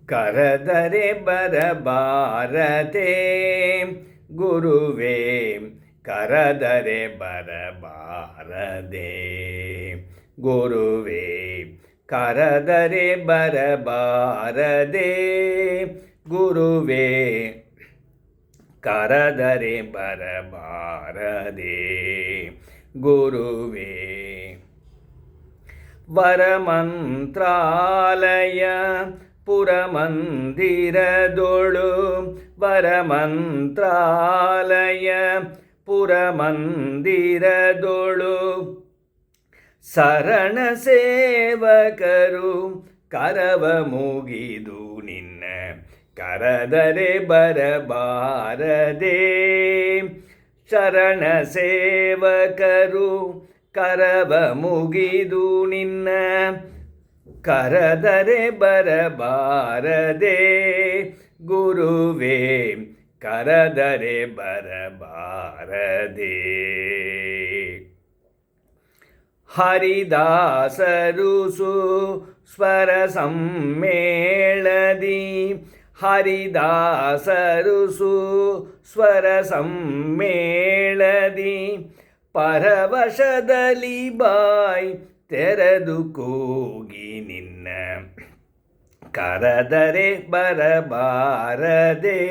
ಕರೆದರೆ ಬರಬಾರದೆ ಗುರುವೇ, ಕರೆದರೆ ಬರಬಾರದೆ ಗುರುವೇ, ಕರೆದರೆ ಬರಬಾರದೆ ಗುರುವೇ, ಕರೆದರೆ ಬರಬಾರದೆ ಗುರುವೇ. ವರಮಂತ್ರಾಲಯ ಪುರಮಂದಿರದೊಳು, ವರಮಂತ್ರಾಲಯ ಪುರಮಂದಿರದೊಳು, ಶರಣ ಸೇವಕರು ಕರವ ಮುಗಿದು ನಿನ್ನ ಕರೆದರೆ ಬರಬಾರದೆ. ಶರಣ ಸೇವಕರು ಕರವ ಮುಗಿದು ನಿನ್ನ ಕರೆದರೆ ಬರಬಾರದೆ ಗುರುವೇ, ಕರೆದರೆ ಬರಬಾರದೆ. ಹರಿದಾಸರು ಸ್ವರ ಸಮ್ಮೇಳದಿ, ಹರಿದಾಸರು ಸ್ವರ ಸಮ್ಮೇಳದಿ, ಪರವಶದಲ್ಲಿ ಬಾಯ್ ತೆರೆದು ಕೂಗಿ ನಿನ್ನ ಕರೆದರೆ ಬರಬಾರದೆ.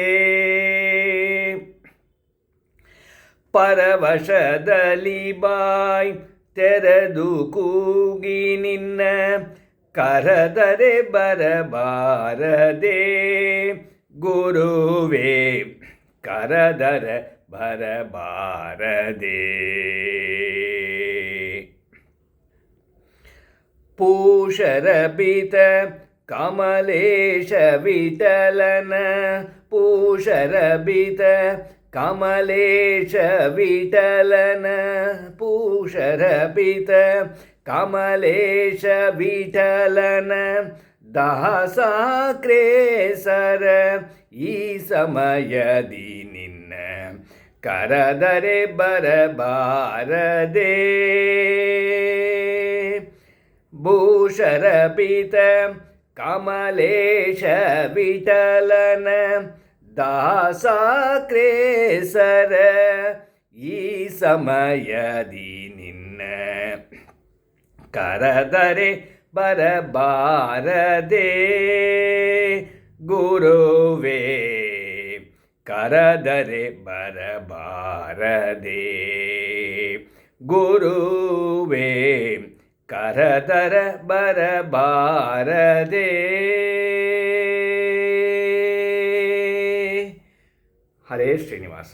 ಪರವಶದಲ್ಲಿ ಬಾಯ್ ತೆರೆದು ಕೂಗಿ ನಿನ್ನ ಕರೆದರೆ ಬರಬಾರದೆ ಗುರುವೇ, ಕರೆದರೆ ಬರಬಾರದೆ. ಪೂಷರಬಿತ ಕಮಲೇಶ ವಿಠಲನ, ಪೂಷರಬಿತ ಕಮಲೇಶ ವಿಠಲನ, ಪೂಷರಬಿತ ಕಮಲೇಶ ವಿಠಲನ, ದಾಸಾಕ್ರೇಸರ ಈ ಸಮಯದಿ ನಿನ್ನ ಕರೆದರೆ ಬರಬಾರದೆ. ಭೂಷರಪಿತ ಕಮಲೇಶ ವಿಠಲನ, ದಾಸಾಕ್ರೇಸರ ಈ ಸಮಯದಿ ನಿನ್ನ ಕರೆದರೆ ಬರಬಾರದೆ ಗುರುವೇ, ಕರೆದರೆ ಬರಬಾರದೆ ಗುರುವೇ, ಕರೆದರೆ ಬರಬಾರದೆ. ಹರೇ ಶ್ರೀನಿವಾಸ.